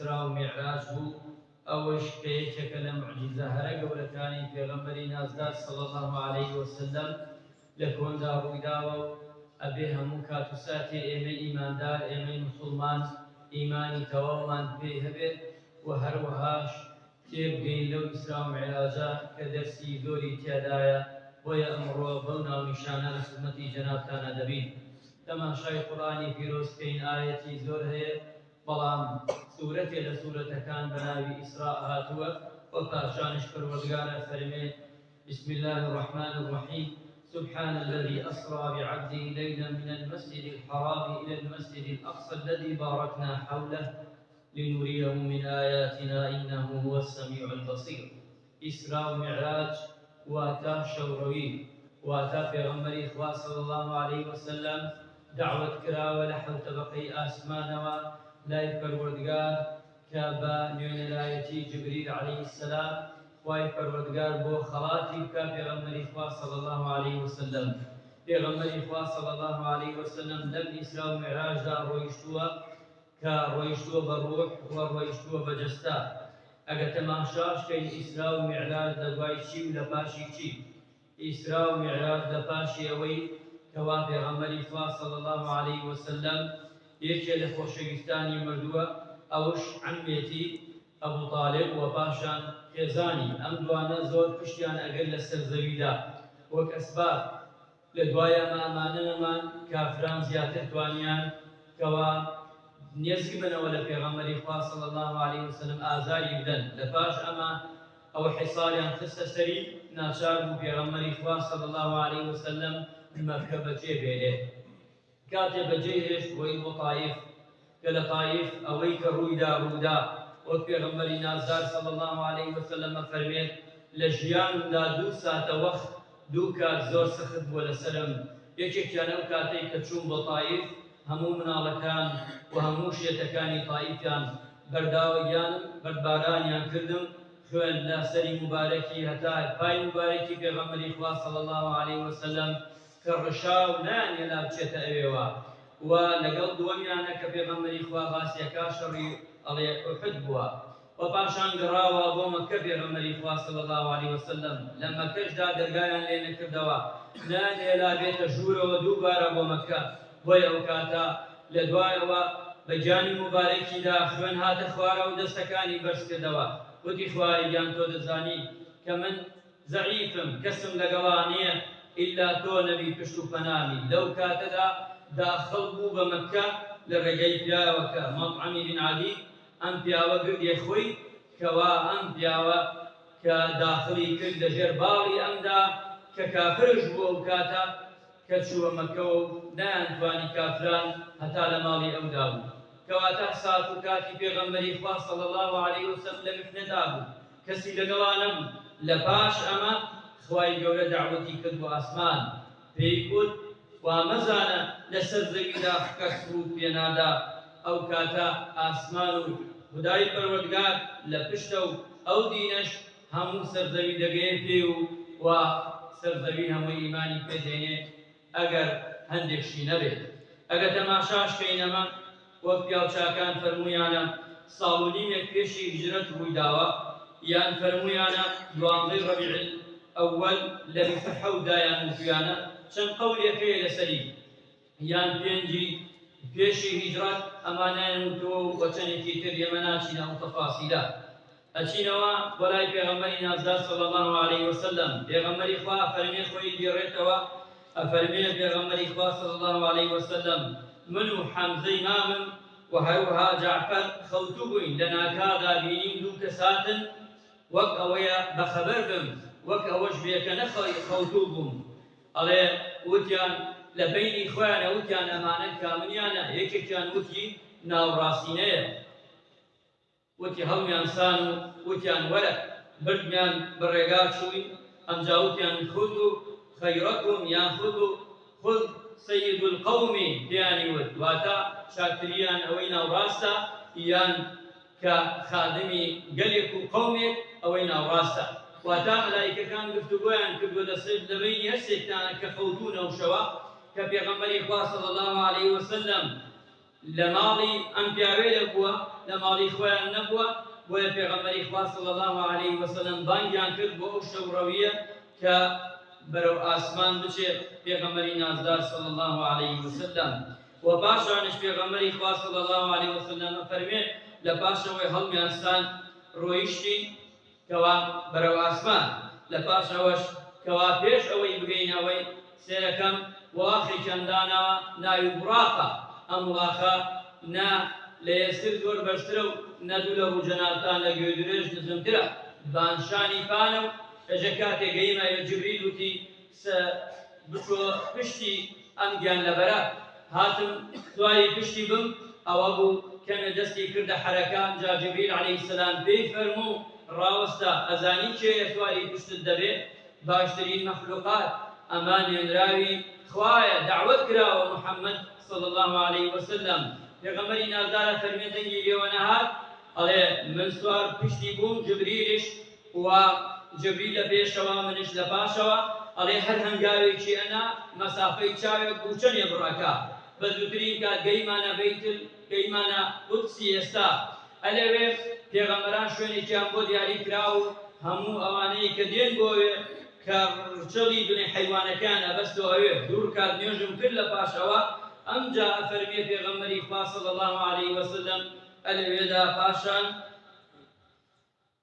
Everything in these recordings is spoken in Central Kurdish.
إسراء ومعراج بوو ئەوەش پێیەکێکە لە معجیزە هەرە گەورەکانی پێغەمبەری نازدار صلی الله عليه وسلم لە کۆندا ڕوویداوە و ئەبێ هەموو کات و ساتێ ئێمە ئیماندار ئێمەی موسڵمان ئیمانی تەواومان پێ هەبێت و هەروەهاش تێبگەین لەو ئیسراء و معراجە کە دەرسی زۆری تیادایە بۆیە ئەمڕۆ بەو ناونیشانە لە خزمەتی جەنابتانە دەبین. تەماشای قورئانی پیرۆزکەین ئاەتی زۆر هەیە بەڵام سورەتێ لە سورەتەکان بە ناوی ئیسراء هاتووە و پاشانش پەروەردگارە فەرمێت بسم الله الرحمن الرحيم سبحان الذي أسرى بعبده ليلا من المسجد الحرام إلى المسجد الأقصى الذي باركنا حوله لنريه من آياتنا إنه هو السميع البصير. إسراء ومعراج واتا شوروي واتا پیغمبری خوا صلی الله عليه وسلم دعوت کراوە لە حەوت طبقەی ئاسمانەوە لای پەروەردگار کە بە نوێنەرایەتی جبریل عەلەیه السەلام خوای پەروەردگار بۆ خەڵاتی بکە پێغەمبەری خوا صلی الله عليه وسلم. پێغەمبەری خوا صلی الله عليه وسلم لەم ئیسرا و معراجدا ڕۆیشتووە کە ڕۆیشتووە بە ڕوح و ڕۆیشتووە بە جەستا. ئەگە تەماشاش کەین ئیسرا و معراج لە دوای چی و لە پاشی چی؟ ئیسرا و معراج لە پاشی ئەوەی کەوا پێغەمبەری خوا صلی الله عليه وسلم یەکێ لە خۆشەویستانی مردووە ئەوش عەمێتی ئەبوو طالب و پاشان خێزانی ئەم دوانە زۆر پشتیان ئەگەر لەسەر زەویدا وەک ئەسباب لە دوایە ئەمانە نەمان کافران زیاتر توانیان کەوا نێزی بنەوە لە پێغەمبەری خوا صلی الله عليه وسلم ئازاری بدەن. لە پاش ئەمە ئەو حیصاریان خستە سەری ناچار بوو پێغەمبەری خوا صلی الله عليه وسلم مەککە بەجێ بێنێت. کاتێ بەجێ هێشت بۆی بۆ طایف کە لە طایف ئەوەی کە ڕوویدا وەک پێغەمبەری نازدار صلی الله عليه وسلم فەرمێت لە ژیانمدا 2 ساتە وەخت 2 کات زۆر سەخت بووە لەسەرم. یەکێکیان ئەو کاتەی کە چووم بۆ طایف هەموو مناڵەکان و هەموو شێتەکانی طایفیان بەرداوەگیانم بەردبارانیان کردم خوێن لە سەری مبارەکی هەتا پای مبارەکی پێغەمبەری خوا صلی الله عليه وسلم کە ڕشاو نانیە لا بچێتە ئەوێوە و لەگەڵ دووەمیانە کە پێغەمبەری خوا باسیەکە شەڕی ئەڵێ ئوحود بووە و پاشان گەڕاوە بۆ مەککە پێغەمبەری خوا صلی الله عليه وسلم لە مەککەشدا دەرگایان لێ نەکردەوە نانیە لا بێتە ژوورەوە دووبارە بۆ مەککە. بۆیە ئەو کاتە لە دوایەوە بە گیانی مبارەکیدا خوێن هاتە خوارە و دەستەکانی بەرز کردەوە وتی خوای گیان تۆ دەزانی کە من زەعیفم کەسم لەگەڵا نییە ئیلا تۆ نەبی پشت و پەنامی. لەو کاتەدا داخڵ بوو بە مەککە لە ڕێگەی پیاوەکە مەطعەمی بن عەدی ئەم پیاوە گردێ خۆی کەوا ئەم پیاوە کە داخڵی کرد لەژێر باڵی ئەمدا کە کافرش بووە ئەو کاتە کە چووە مەککەوە و نەیانتوانی کافران هەتا لە ماڵی ئەودا بوو. کەواتە سات و کاتی پێغەمبەری خوا صلی الله عليه وسلم لە مفنەدا بوو کەسی لەگەڵا نەبوو. لە پاش ئەمە خوای گەورە دعوەتی کرد بۆ ئاسمان پێی گوت وا مەزانە لەسەر زەویدا کەس ڕوو پێنادا. ئەو کاتە ئاسمان و خودای پەروەردگار لە پشتە و ئەو دینەش هەموو سەرزەوی دەگەیە پێ و سەرزەوی هەمووی ئیمانی پێدێنێ ئەگەر هەندێکشی نەبێت. ئەگە تەماشاش کەینەمە وەک پیاوچاکان فەرموویانە ساڵ و نیمێک پێشی هیجرەت ڕوویداوە یان فەرموویانە 12 ڕەبیع ئەوەل لە 27 یان وتویانە چەند قەولێکەیە لەسەری یان 5 پێشی هیجرەت ئەمانیان وتووە و بە چەندێکی تر ئێمە ناچینە ئەو تەفاسیلە ئەچینەوە بۆ لای پێغەمبەری نازدار صلی الله عليه وسلم. پێغەمبەری خوا فەرمێ خۆی گێڕێتەوە ئەفەرمێ پێغەمبەری خوا صلی الله عليه وسلم من و حەمزەی مامم و هەروەها جعفەر خەوتوو بووین لە ناکادا بینیم 2 کەساتن وەک ئەوەیە بەخەبەر بم وەک ئەوەش بێکە نەخەوتوو بووم. ئەڵێ وتیان لە بینی خۆیانە وتیان ئەمانە کامنیانە. یەکێکیان وتی ناوڕاستینەیە وتی هەڵمیان سان و وتیان وەرە بردمیان بەڕێگا چووین ئەمجا وتیان خودو خەیڕەکم یان خودو خود سید القومی پیانی وت واتە چاکتریان ئەوەی ناوڕاستە یان کە خادمی گەلێک و قەومێک ئەوەی ناوڕاستە. واتە مەلایکەکان گفتوگۆیان کردووە لە بینی هەرسێکتانە کە خەوتوونە و شەوە کە پێغەمبەری خوا صلی الله عليه وسلم لماڵی ئەم پیاوێ لەبووە لە ماڵی خۆیان نەبووە بۆیە پێغەمبەری خوا صلی الله علیه وسلم بانگیان کرد بۆ ئەو شەوڕەویە کە بەرەو ئاسمان بچێت پێغەمبەری نازدار صلی الله علیه وسلم و پاشانش پێغەمبەری خوا صلی الله علیه وسلم فەرمێت لە پاشەوەی هەڵمیانسان ڕۆیشتی کەوا بەرەو ئاسمان لە پاشەوەش کەوا پێش ئەوەی بگەینەوەی سێرەکەم وڵاخێکیان داناوە ناوی بوڕاقە ئەم وڵاخە نا لە ئێستر زۆر بەرزترە و نەدوو لە ڕووجەناڵتان لە گوێ درێژ نزمترە بانشانی پانە و ئەژە کاتێک گەیمای بە جبریل وتی بچۆ پشتی ئەم گیان لەبەرە هاتم سواری پشتی بم ئەوە بوو کەمێ دەستی کردە حەرەکان جا جبریل عەلەیهی سەلام پێی فەرموو ڕاوەستە ئەزانی کێیە سواری پشتت دەبێت باشترین مەخلوقات ئەمان نوێنراوی خوایە دعوت کراوە محەممەد صلی الله علیه وسلم پێغەمبەری نازدارە فەرمێ دەنگی لێوە نەهات ئەڵێ من سوار پشتی بووم جبریلش و جبریل لە پێشەوە منش لە پاشەوە ئەڵێ هەر هەنگاوێکی ئەنا مەسافەی چاوێک بوو چەندێ بڕەکە بە زووترین کات گەیمانە بەیتل گەیمانە قودسی ئێستا ئەلەوێ پێغەمبەران شوێنێکیان بۆ دیاری کرا و هەموو ئەوانەی کە دێن بۆوێ کە ڕچەڵی دنێ حەیوانەکان ئەبەستەوە ئەوێ دوور کات نوێژم کرد لە پاشەوە ئەمجا فەرمێ پێغەمبەری خوا صلی الله علیه وسلم ئەلەوێدا پاشان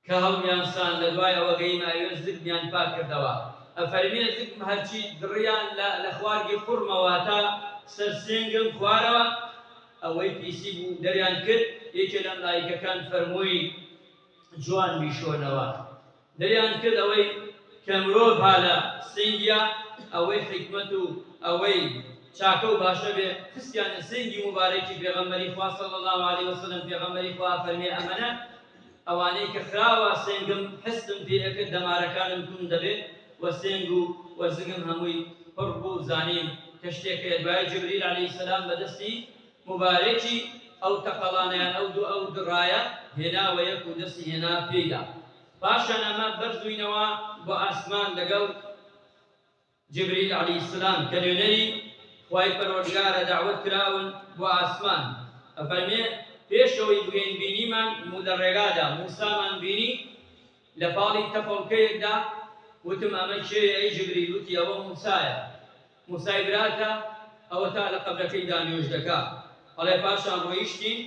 کە هەڵمیانسان لە دوای ئەوە گەیماوێ زگمیان پاک کردەوە ئەفەرمێ زگم هەرچی دڕیان لە خوارگی قورمەوە تا سەرسێنگم خوارەوە ئەوەی پیسی بوو دەریان کرد یەکێ لە ملایکەکان فەرمووی جوان بیشۆنەوە دەریان کرد ئەوەی کە مرۆڤ هالە سنگیە ئەوەی حکمت و ئەوەی چاکە و باشە بێ خستیانە سنگی مبارەکی پێغەمبەری خوا صلی الله علیه وسلم پێغەمبەری خوا فەرمێ ئەمەنە ئەوانەی کە خراوە سنگم حستم پێ ئەکرد دەمارەکانم تون دەبێت و سنگ و وەرزگم هەمووی پڕ بوو زانیم کە شتێکە دوای جبریل عەلەیهی سەلام بەدەستی مبارەکی ئەو تەقەڵانەیان ئەو دڕایە هێناوە یەک و دەستی هێنا پێیدا پاشان ئەمە بەرزووینەوە بۆ ئاسمان لەگەڵ جبریل عەلەیهی سەلام کە نوێنەری خوای پەروەردگارە داوەت کراون بۆ ئاسمان ئەفەرمێ پێشەوەی بگەین بینیمان لە ڕێگادا موسامان بینی لە پاڵی تەپەڵکەیەکدا وتم ئەمە کێیە ئەی جبریل وتی ئەوە موسایە موسای براتە ئەوە تا لە قەبرەکەیدا نوێژ دەکا ئەڵێ پاشان ڕۆیشتین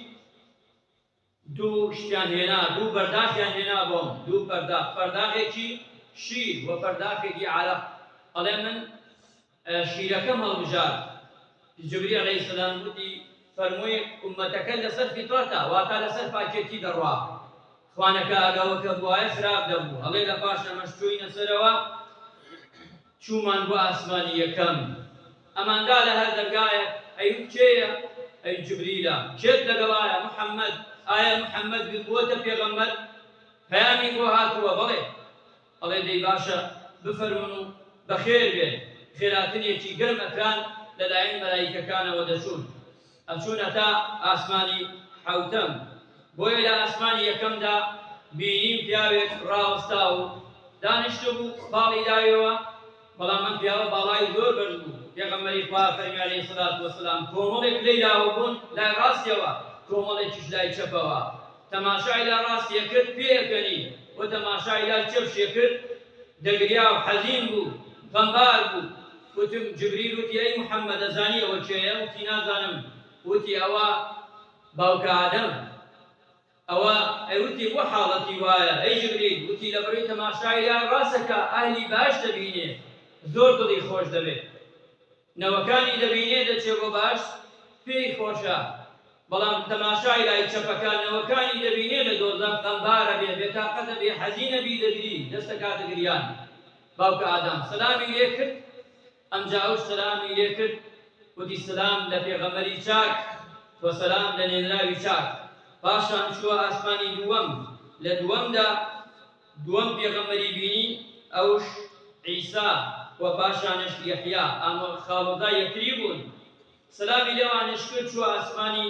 دوو شتیان هێنا دوو بەرداخیان هێنا بۆم دوو پەرداخ پەرداخێکی شیر و پەرداخێکی عەرەق ئەڵێ من شیرەکەم هەڵبژار جبریل عەلەیهی سەلام وتی فەرمووی ئومەتەکە لەسەر فیترەتە واتە لەسەر پاکێتی دەڕوا خوانەکە ئەگەوەکە بوایە خراپ دەبوو ئەڵێ لە پاش ئەمەش چووینە سەرەوە چوومان بۆ ئاسمانی یەکەم ئەماندا لە هەر دەرگایە ئەی کێیە ئەی جبریلە کێت لەگەڵایە محەممەد ئایا محەممەد بووەتە پێغەمبەر پەیامی بۆ هاتووە بەڵێ ئەڵێ دەی باشە بفەرمون و بەخێر بێت خێراتنێکی گەرم ئەکران لەلایەن مەلایکەکانەوە دەچوون ئەچوونە تا ئاسمانی حەوتەم بۆیە لە ئاسمانی یەکەمدا بینیم پیاوێک ڕاوەستا و دانیشتە بوو باڵی داویەوە بەڵام ئەم پیاوە باڵای زۆر بەرز بوو پێغەمبەری خوا فەرمی عەلەیهی سەڵات وەسەلام کۆمەڵێک لێی داوە بوون لای ڕاستیەوە کۆمەڵێکیش لای چەپەوە تەماشای لای ڕاستیە کرد پێکەنی و تەماشای لای چەپشیە کرد دەگریا و حەزین بوو غەمبار بوو وتم جبریل وتی ئەی محەممەد ئەزانی ئەوە کێیە وتی نازانم وتی ئەوە باوکە ئادەم ئەوە ئەیوتی بۆ حاڵەتی وایە ئەی جبریل وتی لەبەرەوەی تەماشای لای ڕاستەکە ئاهلی باش دەبینێ زۆر دڵی خۆش دەبێت نەوەکانی دەبینێ دەچێ بۆ باش پێی خۆشە بەڵام تەماشای لای چەپەکانەوەکانی دەبینێ لە دۆزەخ غەمبارە بێ بێتاقەتە بێ حەزینە بی دەگری دەستەکاتە گریان باوکە ئادەم سەلامی لێ کرد ئەمجا ئەوش سەلامی لێ کرد وتی سەلام لە پێغەمبەری چاک وەسەلام لە نێنراوی چاک پاشان چووە ئاسمانی دووەم لە دووەمدا دووەم پێغەمبەری بینی ئەوش عیسا و پاشانش یەحیا ئەمە خاڵۆدا یەکتری بوون سەلامی لێوانش کرد چووە ئاسمانی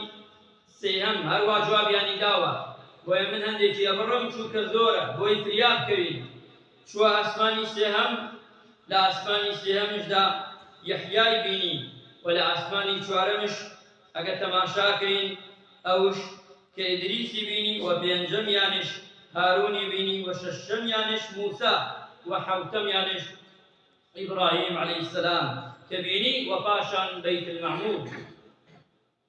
سێهەم هەروە جوابیانی داوە بۆیە من هەندێکی ئەبڕم چووکە زۆرە بۆی فریاد بکەوین چووە ئاسمانی سێهەم لە ئاسمانی سێهەمشدا یەحیای بینی و لە ئاسمانی چوارەمش ئەگە تەماشاکەین ئەوش کە ئیدریسی بینی و پێنجەمیانش هارونی بینی و شەشەمیانش موسا و حەوتەمیانش ئیبراهیم عەلەیهی سەلام کە بینی و پاشان بەیت المەعموور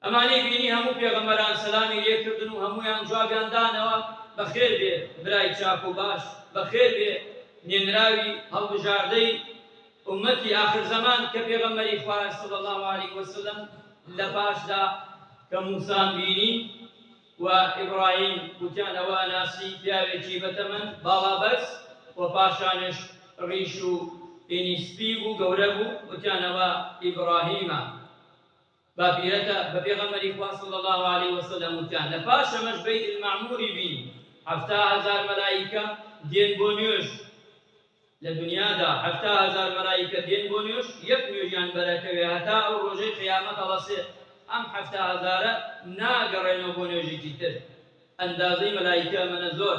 ئەمانەی بینی هەموو پێغەمبەران سەلامی لێکردن و هەموویان جوابیان دانەوە بەخێر بێ برای چاک و باش بەخێر بێ نێنراوی هەڵبژاردەی ئومەتی آخر زەمان کە پێغەمبەری خوا صلی الله علیه وسلم لە پاشدا کە موسان بینی و ئیبراهیم گوتیان ئەوە ئەناسی پیاوێکی بەتەمەن باڵا بەرز و پاشانش ڕیش و ئینی سپی بوو گەورە بوو گوتیان ئەوە ئیبراهیمە باپیرەتە بە پێغەمبەری خوا صلی الله علیه وسلم وتیان لە پاش ئەمەش بەیت المەعمووری بینی 70000 مەلایکە دێن بۆ نوێژ لە دنیادا 70000 مەلایکە دێن بۆ نوێژ یەک نوێژیان بەرەکەوێ هەتا ئەو ڕۆژەی قیامەت هەڵەسێ ئەم 70000 ناگەڕێنەوە بۆ نوێژێکی تر ئەندازەی مەلایکە ئەمەنە زۆر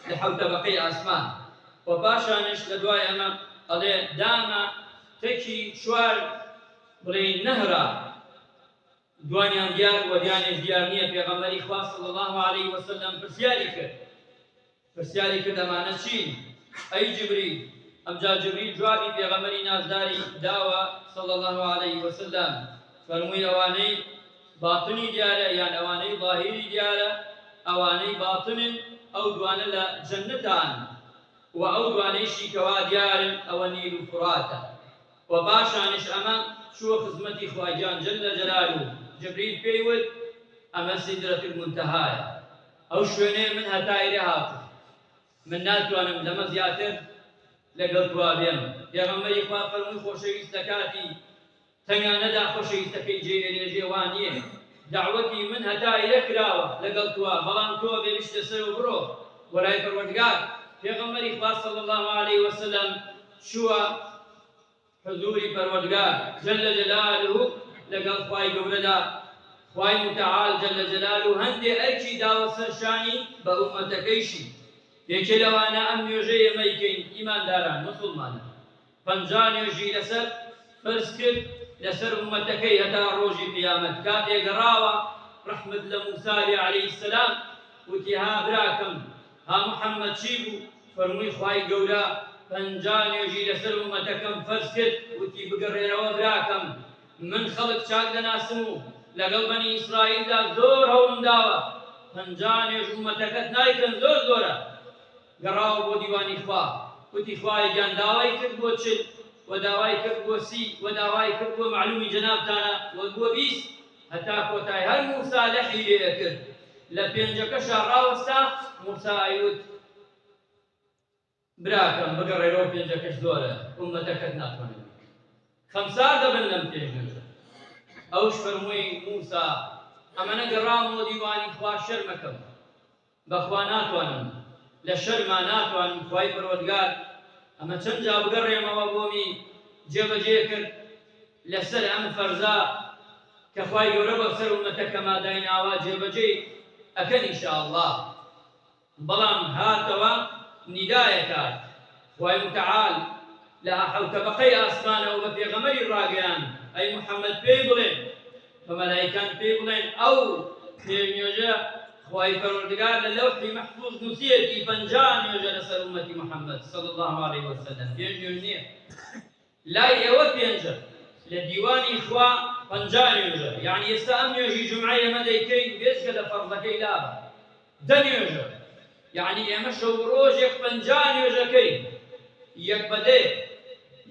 لە حەوت تەبەقەی ئاسمان و پاشانش لە دوای ئەمە ئەڵێ دامە تەکی چوار بڵێن نەهرا دوانیان دیار و دیانێش دیار نییە پێغەمبەری خوا صلی الله علیه وسلم پرسیاری کرد ئەمانە چین ئەی جبریل ئەمجا جبریل جوابی پێغەمبەری نازداری داوە صلی الله علیه وسلم فەرمووی ئەوانەی باتنی دیارە یان ئەوانەی ظاهیری دیارە ئەوانەی باتنن ئەو دوانە لە جەنەتان و ئەو دوانەیشی کەوا دیارن ئەوە نیل و فراتە و پاشانش ئەمە چووە خزمەتی خواجان جەلە جەلالوه جبریل پێی وت ئەمە سیدرەت المونتەهایە ئەو شوێنەیە من هەتا ئێرە هاتووم من ناتوانم لەمە زیاتر لەگەڵ توا بێم پێغەمبەری خوا فەرمووی خۆشەویستەکاتی تەنیا نەدا خۆشەویستەکەی جێێنێژێ وان نییە دعوەتی من هەتا ئێرە کراوە لەگەڵ توا بەڵام تۆ بێویستە سەر و بڕۆ وەلای پەروەردگار پێغەمبەری خوا صلی الله علیه وسلم چووە حضوری پەروەردگار جەلە جەلالوه لەگەڵ خوای گەورەدا خوای متعال جەلە جەلالوه هەندێ ئەرکی داوە سەرشانی بە ئومەتەکەیشی یەکێ لەوانە ئەم نوێژەی ئەمەیکەین ئیمانداران مسڵمانە 50 نوێژی لەسەر فەرز کرد لەسەر ئومەتەکەی هەتا ڕۆژی قیامەت کاتێک گەڕاوە ڕەحمەت لە موسای عەلەیهی سەلام وتی ها براکەم ها محەممەد چی بوو فەرمووی خوای گەورە 50 نوێژی لەسەر ئومەتەکەم فەرز کرد وتی بگەڕێرەوە براکەم من خەڵک چاک دەناسم و لەگەڵ بەنی ئیسرائیلدا زۆر هەوڵم داوە 50 نوێژ ئومەتەکەت نایکەن زۆر زۆرە گەڕاوە بۆ دیوانی خوا وتی خوای گیان داوای کرد بۆ چل و داوای کرد بۆ سی و داوای کرد بۆ معلومی جەنابتانە و بۆ 20 هەتا کۆتای هەر موسا لەحی لێ کرد لە پێنجەکەشا ڕاوەستا موسا ئەیوت براکەم بگەڕێرەوە پێنجەکەش زۆرە ئومەتەکەت ناتوانێت خەمسار دەبن لەم پێشنەژە ئەوش فەرمووی موسا ئەمەنە گەڕامەوە دیوانی خوا شەرمەکەم بەخوا ناتوانم لە شەرما ناتوانم خوای پەروەردگار ئەمە چەند جا بگەڕێمەوە بۆمی جێبەجێ کرد لەسەر ئەم فەرزا کە خوای گەورە بەسەر ئومەتەکەما دایناوە جێبەجێ ئەکەن ئینشاءالله بەڵام هاتەوە نیدایەکات خوای متعال لە حەوتەبەقەی ئاسمانەوە بە پێغەمبەری ڕاگەیان ئەی محەممەد پێی بڵێن بە مەلایکان پێی بڵێن ئەو پێنوێژە خوای پەروەردگار لە لەوحی مەحفوظ نووسیەتی 50 نوێژە لەسەر ئومەتی محەممەد صلی الله علیه وسلم پێنج نوێژ نییە لای ئێوە پێنجە لە دیوانی خوا 50 نوێژە یعنی ئێستا ئەم نوێژی جومعەی ئێمە دەیکەین بێجگە لە فەرزەکەی لابە 10 نوێژە یعنی ئێمە شەو ڕۆژێک 50 نوێژەکەین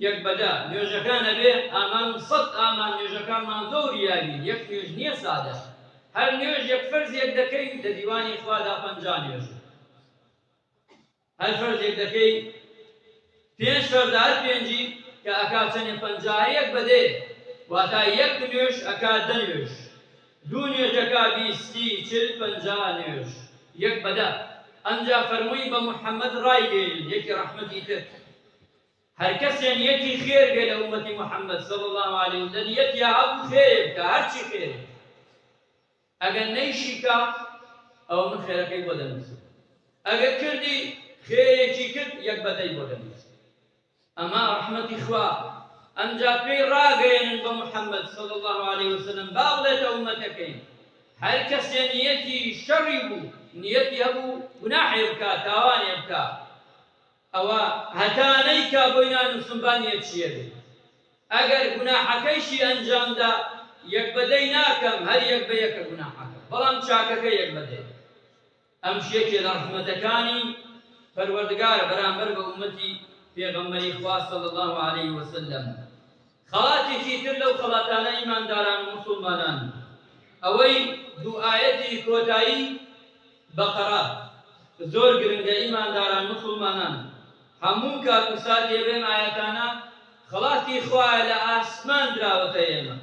یەک بەدە نوێژەکانە بێ ئامان 100 ئامان نوێژەکانمان زۆر یابین یەک نوێژ نییە سادە هەر نوێژ یەک فەرزێک دەکەی لە دیوانی خوادا 50 نوێژ هەر فەرزێک دەکەی 5 فەرد هەر پێنجی کە ئەکا چەندێ 50 یەک بەدێ واتە یەک نوێژ ئەکا 10 نوێژ دوو نوێژەکە 20 40 50 نوێژ یەک بەدە ئەمجا فەرمووی بە محەممەد ڕای گەێنن یەکی ڕەحمەتی تر هەر کەسێن یەکی خێر بێ لە ئومەتی محەممەد صلی الله علیه وسلم یەکی هەبوو خێرێ بکە هەرچی خێرێ ئەگەر نەیشیکە ئەوە من خێرەکەی بۆ دەنووسم ئەگەر کردی خێرێکی کرد یەک بەدەی بۆ دەنووسم ئەمە ڕەحمەتی خوا ئەمجا پێی ڕاگەیەنن بە محەممەد صلی الله عليه وسلم با بڵێتە ئومەتەکەی هەر کەسێ نیەتی شەڕی بوو نیەتی هەبوو گوناحێ بکات تاوانێ بکات ئەوە هەتانەی کا بۆی نانووسمبانیە چییە بێت ئەگەر گوناحەکەیشی ئەنجامدا یەک بەدەی ناکەم هەر یەک بە یەکە گوناحەکە بەڵام چاکەکە یەک بەدەی ئەم شێکێ لە ڕەحمەتەکانی پەروەردگارە بەرامبەر بە ئومەتی پێغەمبەری خوا صلی الله عليه وسلم خەڵاتێکی تر لەو خەڵاتانە ئیمانداران و موسڵمانان ئەوەی دوو ئایەتی کۆتایی بەقەرە زۆر گرنگە ئیمانداران موسڵمانان هەموو کات و ساتێ بێم ئایەتانە خەڵاتی خوایە لە ئاسمان دراوەتە ئێمە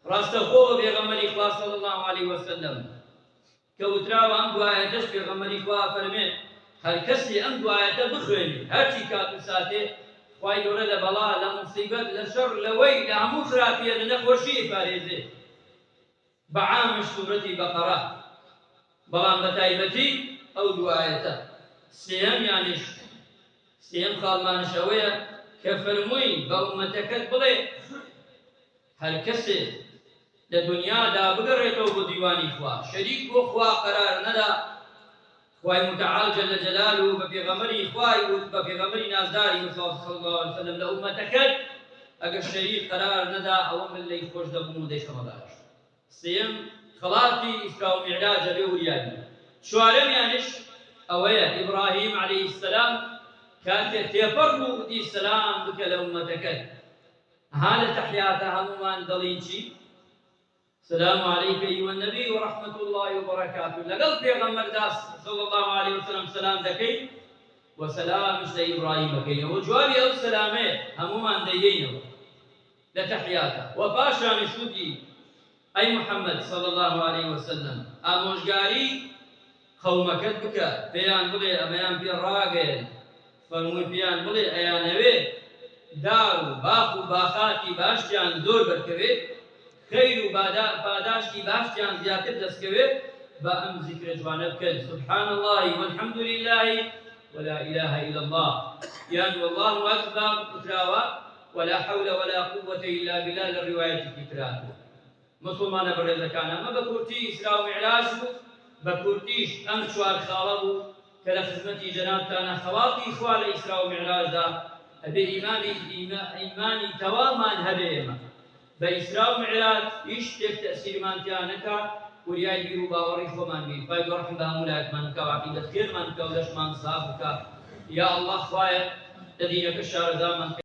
ڕاستەخۆ بە پێغەمبەری خوا صلی الله عليه وسلم کە وتراوە ئەم دوو ئایەتەش پێغەمبەری خوا فەرمێ هەر کەسی ئەم دوو ئایەتە بخوێنی هەرچی کات و ساتێ خوای گەورە لە بەڵا لە موسیبەت لە شەڕ لەوەی لە هەموو خراپیە لە نەخۆشی پارێزێ بە عامش سوورەتی بەقەرە بەڵام بە تایبەتی ئەو دوو ئایەتە سێهەمیانیش سێهەم خاڵمانش ئەوەیە کە فەرمووی بە ئومەتەکەت بڵێ هەر کەسێ لە دنیادا بگەڕێتەوە بۆ دیوانی خوا شەریک بۆ خوا قەرار نەدا خوای متعال جل جلاله بە پێغەمبەری خوای و بە پێغەمبەری نازداری صلی الله عليه وسلم لە ئومەتەکەت ئەگەر شەریک قەرار نەدا ئەوە من لەی خۆش دەبووم و دەیشەمەداش سێم خەڵاتی ئیسرا و میعراجە بێ وریانی چوارەمیانش ئەوەیە ئیبراهیم عەلەیهی السەلام کاتێک تێپەڕ بوو وتی سەلام بکە لە ئومەتەکەت ها لە تەحیاتە هەمومان دەڵین چی السلام عليك أيها النبي ورحمة الله وبركاته لقل پیغمبر داس صلى الله عليه وسلم سلام دكي وسلام اشتى إبراهيم كي وجوابي أو سلامه همومان ديينه لتحياته وباشا نشوتي أي محمد صلى الله عليه وسلم آموشگاري قومكت بك بيان بلي أميان بي الراقل فرموي بيان بلي أيانوي دار باخ باخاتي باشتيان دور بركوي خير وباداشتي باشتيان زيادة دسكوي بأم ذكر جوانب بكن سبحان الله والحمد لله ولا إله إلا الله يعني والله أكبر كتراوة ولا حول ولا قوة إلا بالله للرواية كتراوة مسلمان برد كان ما بكورتي إسراء ومعراج بكورتيش أم شوار خالب كلا خدمتي جناب تانا خواتي إخوال إسراء ومعراج دا أبي إيماني توامان هبيما بإسراء ومعراج يشتك تأثير مانتيانكا ورياي بيرو باوري خومان بي فايد ورحم بهمولاك منكا وعقيدة خير منكا ودش من صافكا يا الله خوايا تدينك الشارع دا منكا